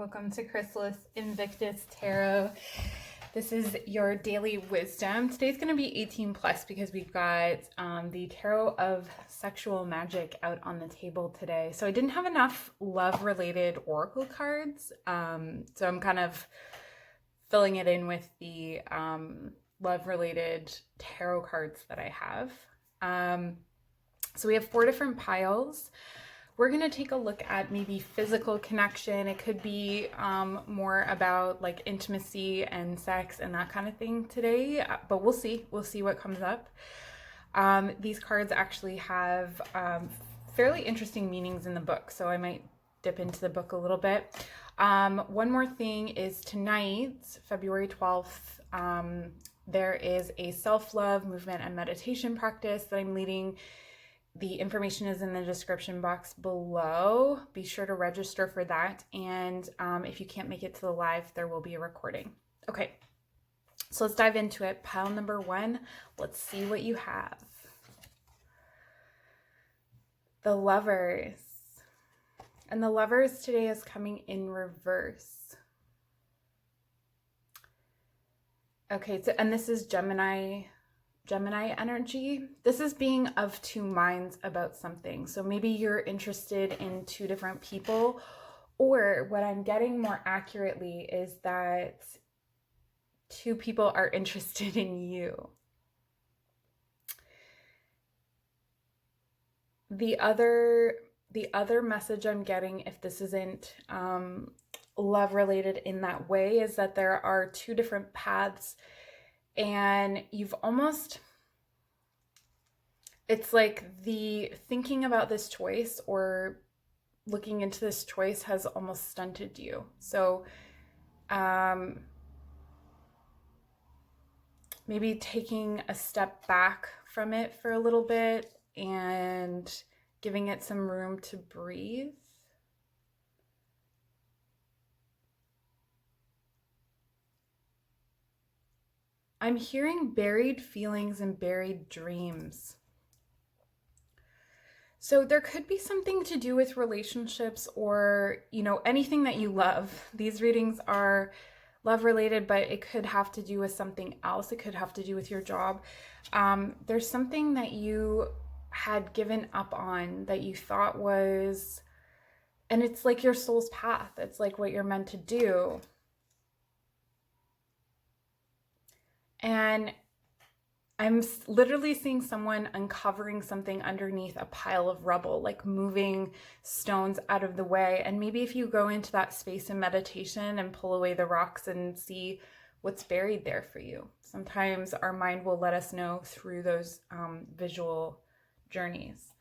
Welcome to Chrysalis Invictus Tarot. This is your daily wisdom. Today's going to be 18 plus because we've got the Tarot of Sexual Magic out on the table today. So I didn't have enough love-related oracle cards, so I'm kind of filling it in with the love-related tarot cards that I have. So we have 4 different piles. We're going to take a look at maybe physical connection. It could be more about like intimacy and sex and that kind of thing today, but we'll see. We'll see what comes up. These cards actually have fairly interesting meanings in the book, so I might dip into the book a little bit. One more thing is tonight, February 12th, there is a self-love movement and meditation practice that I'm leading. The information is in the description box below. Be sure to register for that. And if you can't make it to the live, there will be a recording. Okay, so let's dive into it. Pile number 1, let's see what you have. The Lovers. And the Lovers today is coming in reverse. Okay, so, and this is Gemini energy. This is being of 2 minds about something. So maybe you're interested in 2 different people, or what I'm getting more accurately is that 2 people are interested in you. The other message I'm getting, if this isn't love related in that way, is that there are 2 different paths. And you've almost, it's like the thinking about this choice or looking into this choice has almost stunted you. So maybe taking a step back from it for a little bit and giving it some room to breathe. I'm hearing buried feelings and buried dreams. So there could be something to do with relationships or, anything that you love. These readings are love related, but it could have to do with something else. It could have to do with your job. There's something that you had given up on that you thought was, and it's like your soul's path. It's like what you're meant to do. And I'm literally seeing someone uncovering something underneath a pile of rubble, like moving stones out of the way. And maybe if you go into that space in meditation and pull away the rocks and see what's buried there for you. Sometimes our mind will let us know through those visual journeys.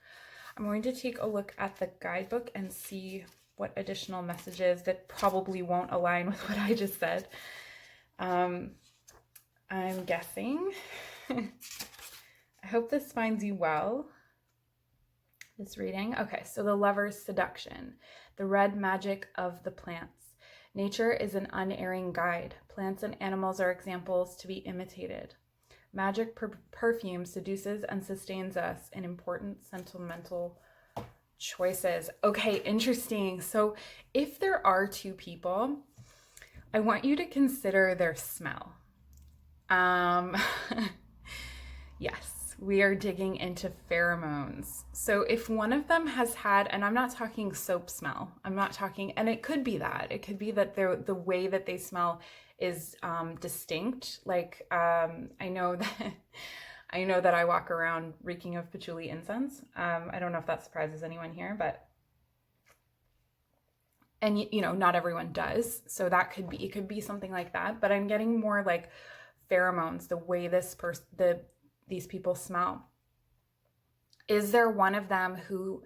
I'm going to take a look at the guidebook and see what additional messages that probably won't align with what I just said. I'm guessing. I hope this finds you well, this reading. Okay, so the Lover's seduction, the red magic of the plants. Nature is an unerring guide. Plants and animals are examples to be imitated. Magic perfume seduces and sustains us in important sentimental choices. Okay, interesting. So if there are 2 people, I want you to consider their smell. Yes, we are digging into pheromones. So if one of them has had, and I'm not talking soap smell, I'm not talking, and it could be that the way that they smell is distinct. Like I know that I walk around reeking of patchouli incense. I don't know if that surprises anyone here, but and not everyone does. So that could be, it could be something like that, but I'm getting more like pheromones, the way these people smell. Is there one of them who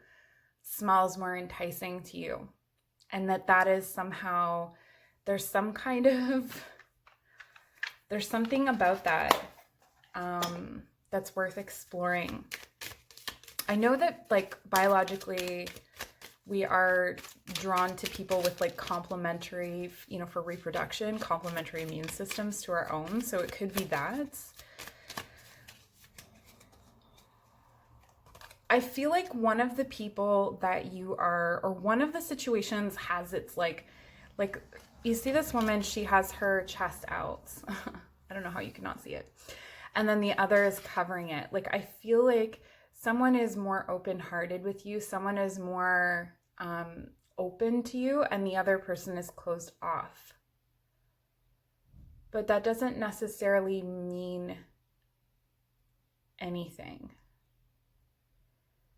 smells more enticing to you? And that is somehow, there's something about that that's worth exploring. I know that like biologically we are drawn to people with like complementary, for reproduction, complementary immune systems to our own. So it could be that. I feel like one of the people that you are, or one of the situations has its like Like, you see this woman, she has her chest out. I don't know how you cannot see it. And then the other is covering it. Like, I feel like someone is more open-hearted with you. Someone is more open to you, and the other person is closed off. But that doesn't necessarily mean anything,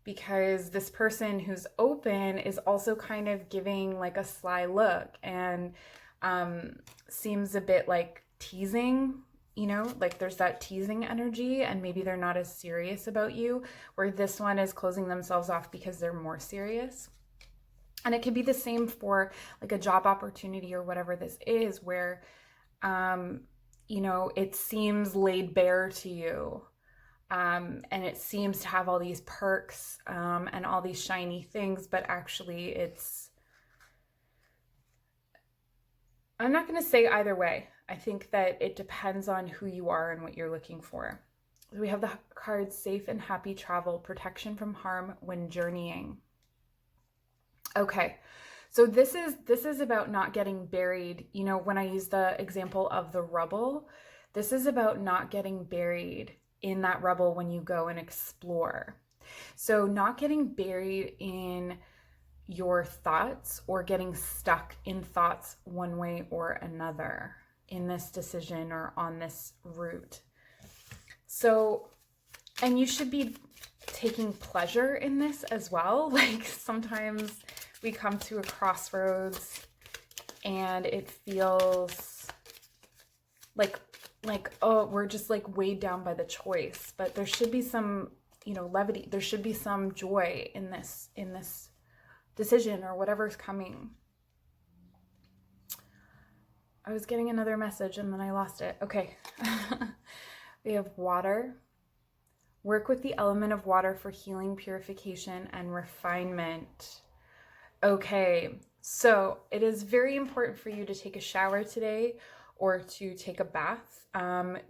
because this person who's open is also kind of giving like a sly look and seems a bit like teasing, you know, like there's that teasing energy, and maybe they're not as serious about you, where this one is closing themselves off because they're more serious. And it could be the same for like a job opportunity or whatever this is, where you know, it seems laid bare to you. And it seems to have all these perks and all these shiny things, but actually I'm not going to say either way. I think that it depends on who you are and what you're looking for. We have the card safe and happy travel, protection from harm when journeying. Okay, so this is about not getting buried. You know, when I use the example of the rubble, this is about not getting buried in that rubble when you go and explore. So not getting buried in your thoughts or getting stuck in thoughts one way or another in this decision or on this route. So, and you should be taking pleasure in this as well. Like, sometimes we come to a crossroads and it feels like, oh, we're just like weighed down by the choice, but there should be some, you know, levity. There should be some joy in this decision or whatever's coming. I was getting another message and then I lost it. Okay. We have water. Work with the element of water for healing, purification, and refinement. Okay, so it is very important for you to take a shower today or to take a bath.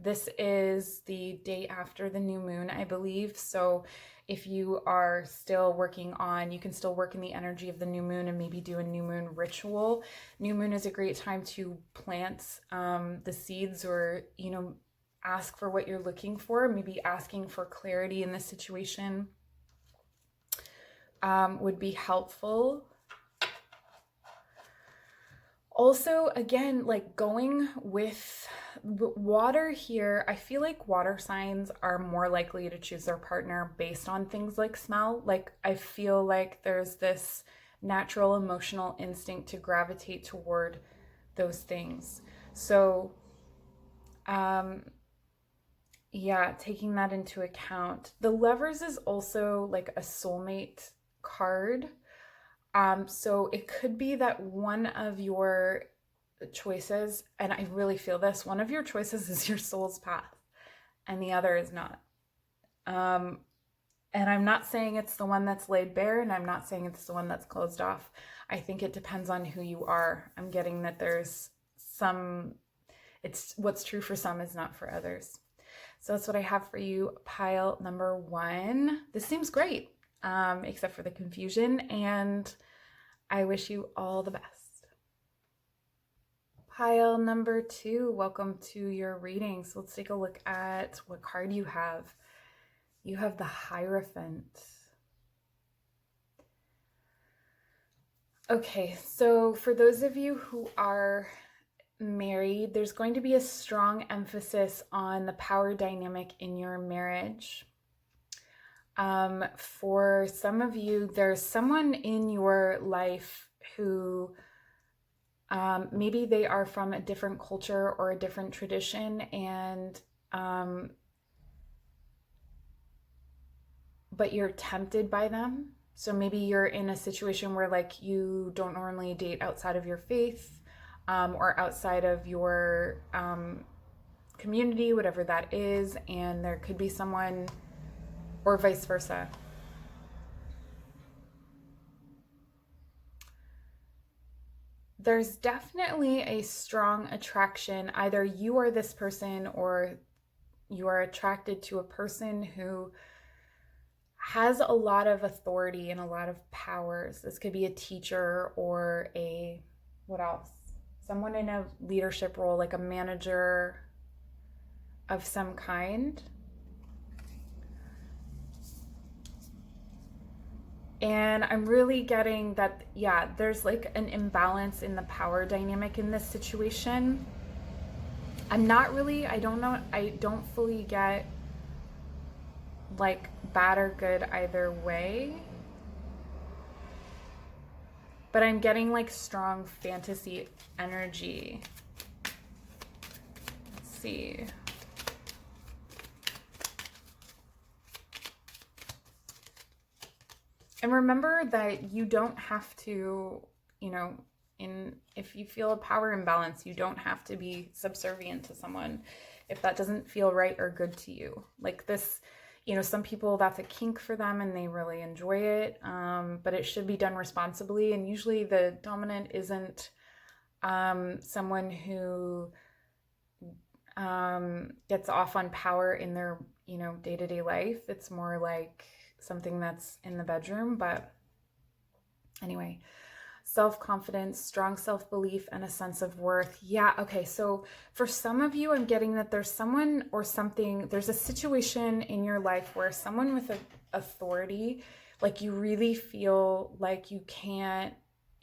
This is the day after the new moon, I believe. So if you are still working on, you can still work in the energy of the new moon and maybe do a new moon ritual. New moon is a great time to plant the seeds, or, you know, ask for what you're looking for. Maybe asking for clarity in this situation would be helpful. Also, again, like going with water here, I feel like water signs are more likely to choose their partner based on things like smell. Like, I feel like there's this natural emotional instinct to gravitate toward those things. So, yeah, taking that into account. The Lovers is also like a soulmate card. So it could be that one of your choices, and I really feel this, one of your choices is your soul's path and the other is not. And I'm not saying it's the one that's laid bare, and I'm not saying it's the one that's closed off. I think it depends on who you are. I'm getting that there's it's what's true for some is not for others. So that's what I have for you, pile number 1. This seems great. Except for the confusion, and I wish you all the best. Pile number 2, welcome to your reading. So let's take a look at what card you have. You have the Hierophant. Okay, so for those of you who are married, there's going to be a strong emphasis on the power dynamic in your marriage. For some of you, there's someone in your life who maybe they are from a different culture or a different tradition, and but you're tempted by them. So maybe you're in a situation where like you don't normally date outside of your faith or outside of your community, whatever that is, and there could be someone, or vice versa. There's definitely a strong attraction. Either you are this person or you are attracted to a person who has a lot of authority and a lot of powers. This could be a teacher or what else? someone in a leadership role, like a manager of some kind. And I'm really getting that, yeah, there's like an imbalance in the power dynamic in this situation. I don't know, I don't fully get like bad or good either way. But I'm getting like strong fantasy energy. Let's see. And remember that you don't have to, if you feel a power imbalance, you don't have to be subservient to someone if that doesn't feel right or good to you. Like this, some people, that's a kink for them and they really enjoy it, but it should be done responsibly. And usually the dominant isn't someone who gets off on power in their, day-to-day life. It's more like something that's in the bedroom. But anyway, self-confidence, strong self-belief, and a sense of worth. Yeah, okay, so for some of you, I'm getting that there's someone or something, there's a situation in your life where someone with authority, like you really feel like you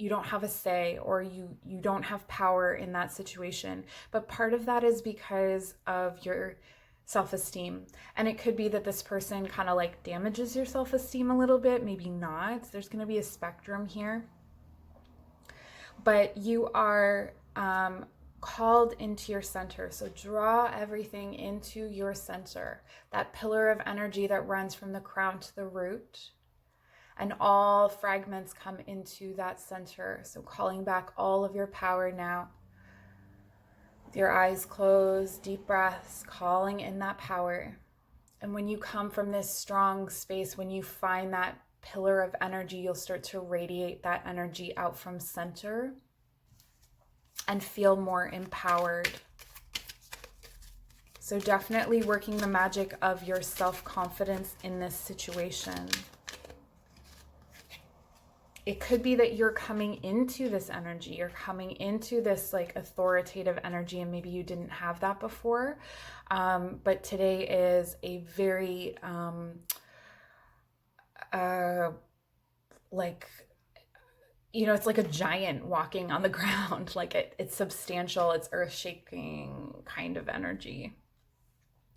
don't have a say, or you don't have power in that situation. But part of that is because of your self-esteem. And it could be that this person kind of like damages your self-esteem a little bit, maybe not. There's going to be a spectrum here. But you are called into your center. So draw everything into your center, that pillar of energy that runs from the crown to the root. And all fragments come into that center. So calling back all of your power now. With your eyes closed, deep breaths, calling in that power. And when you come from this strong space, when you find that pillar of energy, you'll start to radiate that energy out from center and feel more empowered. So definitely working the magic of your self-confidence in this situation. It could be that you're coming into this energy, you're coming into this like authoritative energy, and maybe you didn't have that before. But today is a very it's like a giant walking on the ground. Like it's substantial, it's earth-shaking kind of energy.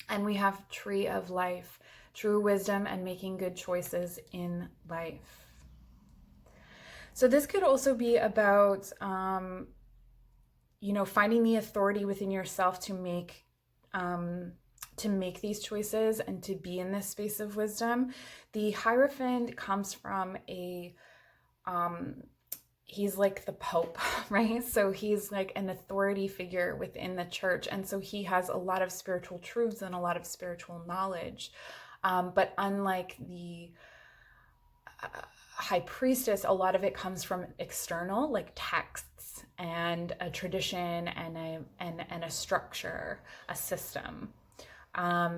And we have Tree of Life, true wisdom and making good choices in life. So this could also be about, finding the authority within yourself to make these choices and to be in this space of wisdom. The Hierophant comes from he's like the Pope, right? So he's like an authority figure within the church. And so he has a lot of spiritual truths and a lot of spiritual knowledge. But unlike the High Priestess, a lot of it comes from external, like texts and a tradition and a structure, a system.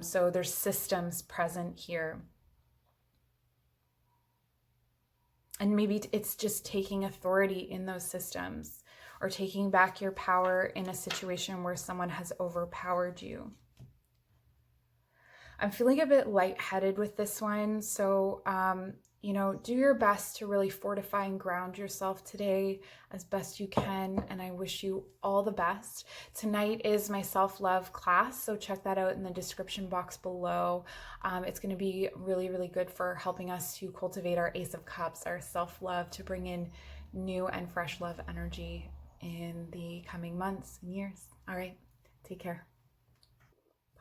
So there's systems present here. And maybe it's just taking authority in those systems, or taking back your power in a situation where someone has overpowered you. I'm feeling a bit lightheaded with this one. So, do your best to really fortify and ground yourself today as best you can. And I wish you all the best. Tonight is my self-love class, so check that out in the description box below. It's going to be really, really good for helping us to cultivate our Ace of Cups, our self-love, to bring in new and fresh love energy in the coming months and years. All right, take care.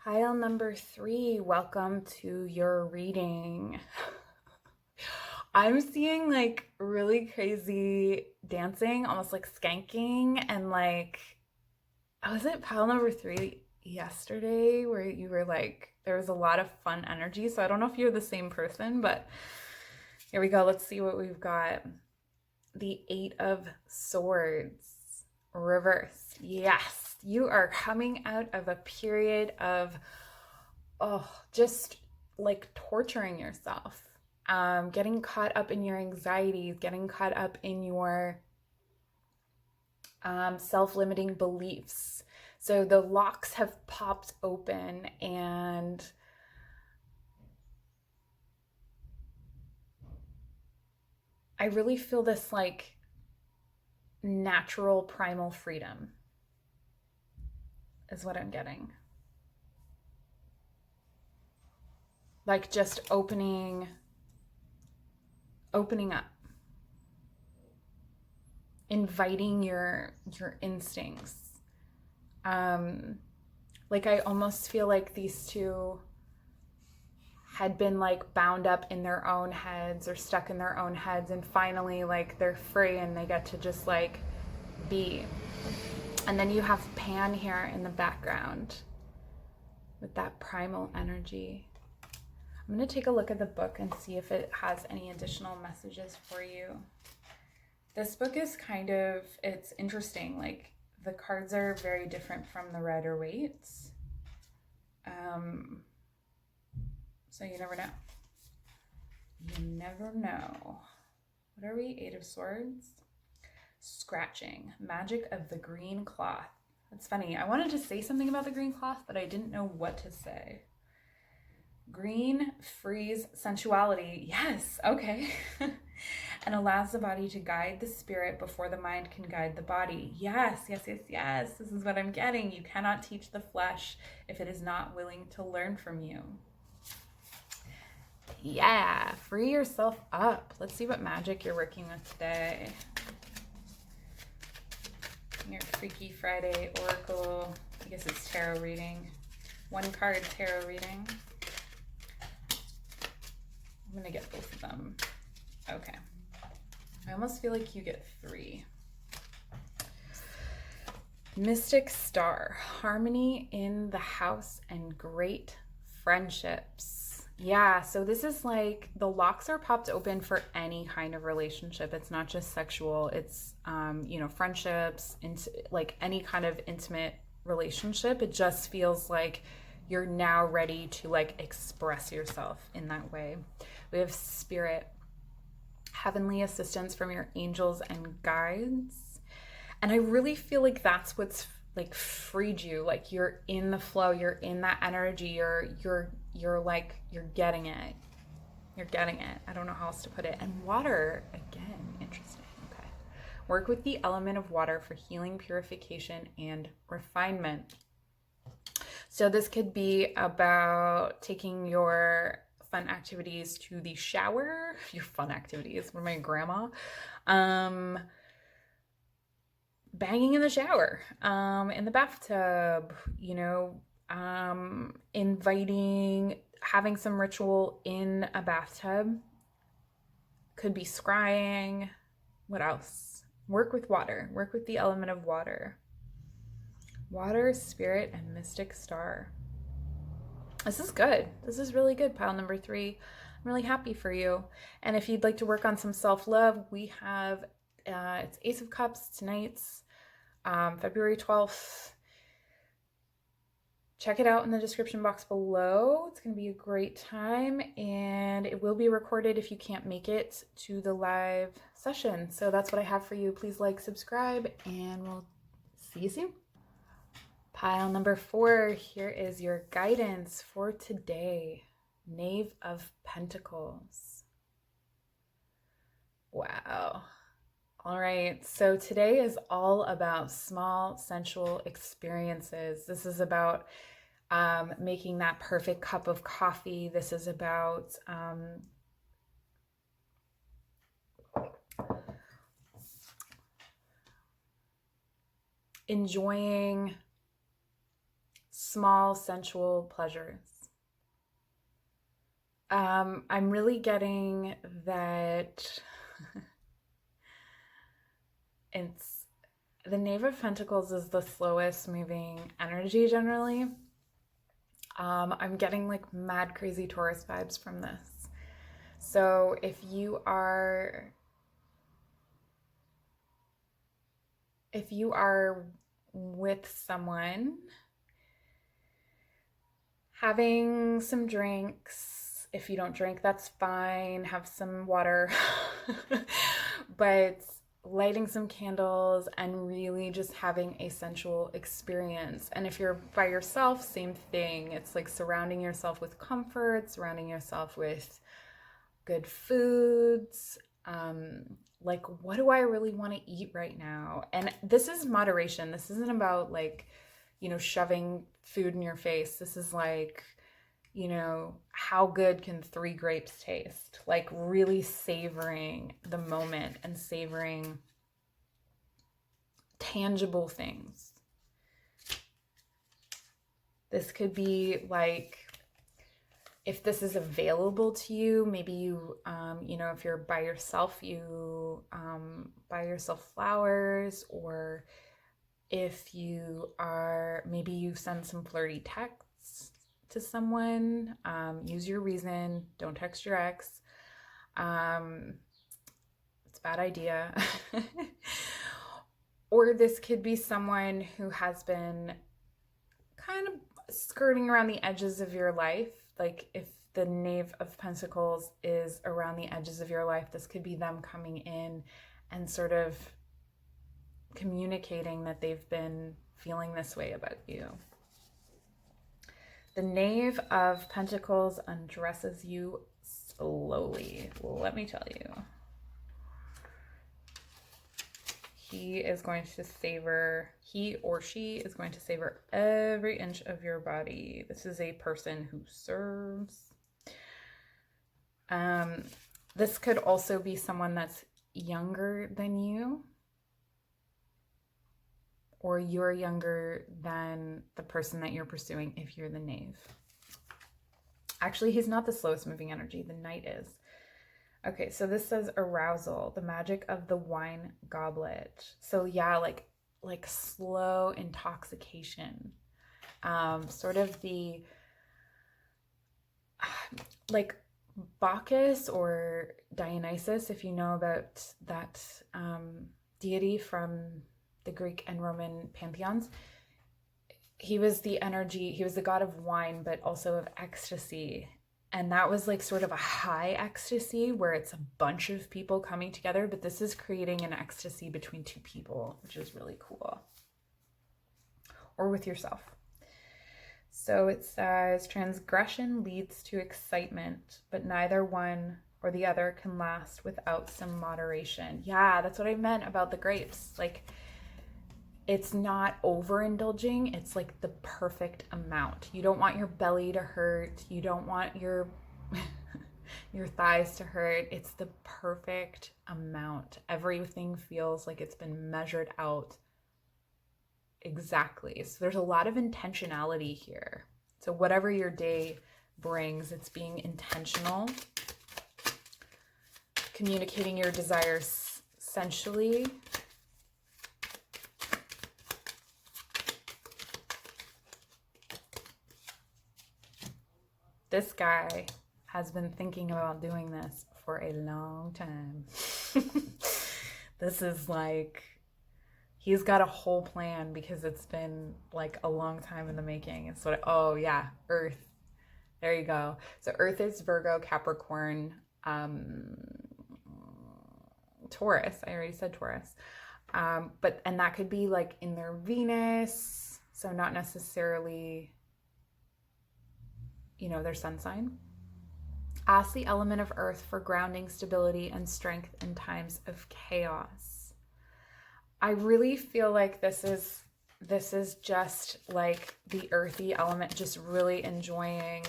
Pile number 3, welcome to your reading. I'm seeing like really crazy dancing, almost like skanking, and like, was it pile number 3 yesterday where you were like, there was a lot of fun energy. So I don't know if you're the same person, but here we go. Let's see what we've got. The 8 of Swords, reverse. Yes, you are coming out of a period of, just like torturing yourself. Getting caught up in your anxieties, getting caught up in your self-limiting beliefs. So the locks have popped open, and I really feel this like natural primal freedom is what I'm getting. Like just opening up, inviting your instincts. Like I almost feel like these two had been like bound up in their own heads or stuck in their own heads, and finally like they're free and they get to just like be. And then you have Pan here in the background with that primal energy. I'm going to take a look at the book and see if it has any additional messages for you. This book is it's interesting. Like the cards are very different from the Rider-Waite's. So you never know. You never know. What are we? 8 of Swords. Scratching. Magic of the green cloth. That's funny. I wanted to say something about the green cloth, but I didn't know what to say. Green frees sensuality. Yes. Okay. And allows the body to guide the spirit before the mind can guide the body. Yes. This is what I'm getting. You cannot teach the flesh if it is not willing to learn from you. Yeah. Free yourself up. Let's see what magic you're working with today. Your Freaky Friday Oracle. I guess it's tarot reading. 1 card tarot reading. I'm going to get both of them. Okay. I almost feel like you get 3. Mystic Star. Harmony in the house and great friendships. Yeah, so this is like the locks are popped open for any kind of relationship. It's not just sexual. It's, friendships, like any kind of intimate relationship. It just feels like you're now ready to like express yourself in that way. We have Spirit, heavenly assistance from your angels and guides. And I really feel like that's what's like freed you. Like you're in the flow, you're in that energy, you're getting it. You're getting it. I don't know how else to put it. And water, again, interesting. Okay. Work with the element of water for healing, purification, and refinement. So this could be about taking your fun activities to the shower. Your fun activities. With my grandma. Banging in the shower, in the bathtub, having some ritual in a bathtub. Could be scrying. What else? Work with water. Work with the element of water. Water, Spirit, and Mystic Star. This is good. This is really good, pile number 3. I'm really happy for you. And if you'd like to work on some self-love, we have it's Ace of Cups tonight's February 12th. Check it out in the description box below. It's going to be a great time, and it will be recorded if you can't make it to the live session. So that's what I have for you. Please like, subscribe, and we'll see you soon. Pile number 4, here is your guidance for today. Knave of Pentacles. Wow. All right, so today is all about small sensual experiences. This is about making that perfect cup of coffee. This is about enjoying small sensual pleasures. I'm really getting that it's the Knave of Pentacles is the slowest moving energy generally. I'm getting like mad crazy Taurus vibes from this. So if you are with someone, having some drinks, if you don't drink, that's fine. Have some water. But lighting some candles and really just having a sensual experience. And if you're by yourself, same thing. It's like surrounding yourself with comfort, surrounding yourself with good foods. Like, what do I really want to eat right now? And this is moderation. This isn't about like, you know, shoving food in your face. This is like, you know, how good can 3 grapes taste? Like really savoring the moment and savoring tangible things. This could be like, if this is available to you, maybe you, you know, if you're by yourself, you buy yourself flowers, or if you are, maybe you send some flirty texts to someone. Use your reason. Don't text your ex. It's a bad idea. Or this could be someone who has been kind of skirting around the edges of your life. Like if the Knave of Pentacles is around the edges of your life, this could be them coming in and sort of communicating that they've been feeling this way about you. The Knave of Pentacles undresses you slowly. Let me tell you. He or she is going to savor every inch of your body. This is a person who serves. This could also be someone that's younger than you, or you're younger than the person that you're pursuing if you're the Knave. Actually, he's not the slowest moving energy. The Knight is. Okay, so this says arousal, the magic of the wine goblet. So yeah, like slow intoxication. Sort of the, like Bacchus or Dionysus, if you know about that deity from the Greek and Roman pantheons. He was the energy, he was the god of wine, but also of ecstasy. And that was like sort of a high ecstasy where it's a bunch of people coming together, but this is creating an ecstasy between 2 people, which is really cool. Or with yourself. So it says, transgression leads to excitement, but neither one or the other can last without some moderation. Yeah, that's what I meant about the grapes. Like, it's not overindulging. It's like the perfect amount. You don't want your belly to hurt. You don't want your your thighs to hurt. It's the perfect amount. Everything feels like it's been measured out exactly. So there's a lot of intentionality here. So whatever your day brings, it's being intentional, communicating your desires sensually. This guy has been thinking about doing this for a long time. This is like, he's got a whole plan because it's been like a long time in the making. It's sort of, oh yeah, Earth. There you go. So Earth is Virgo, Capricorn, Taurus. I already said Taurus. And that could be like in their Venus. So not necessarily, you know, their sun sign. Ask the element of Earth for grounding, stability, and strength in times of chaos. I really feel like this is just like the earthy element, just really enjoying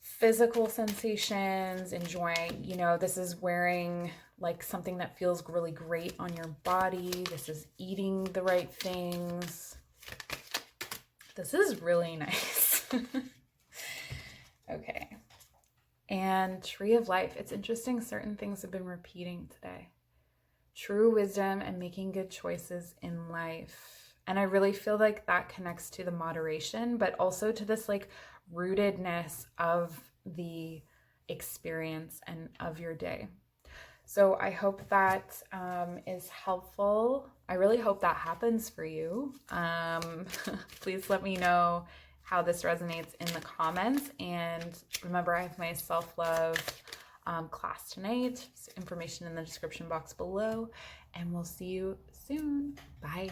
physical sensations, enjoying, you know, this is wearing like something that feels really great on your body. This is eating the right things. This is really nice. Okay. And Tree of Life. It's interesting, certain things have been repeating today. True wisdom and making good choices in life. And I really feel like that connects to the moderation, but also to this like rootedness of the experience and of your day. So I hope that is helpful. I really hope that happens for you. Please let me know how this resonates in the comments. And remember, I have my self-love class tonight. Information in the description box below, and we'll see you soon. Bye.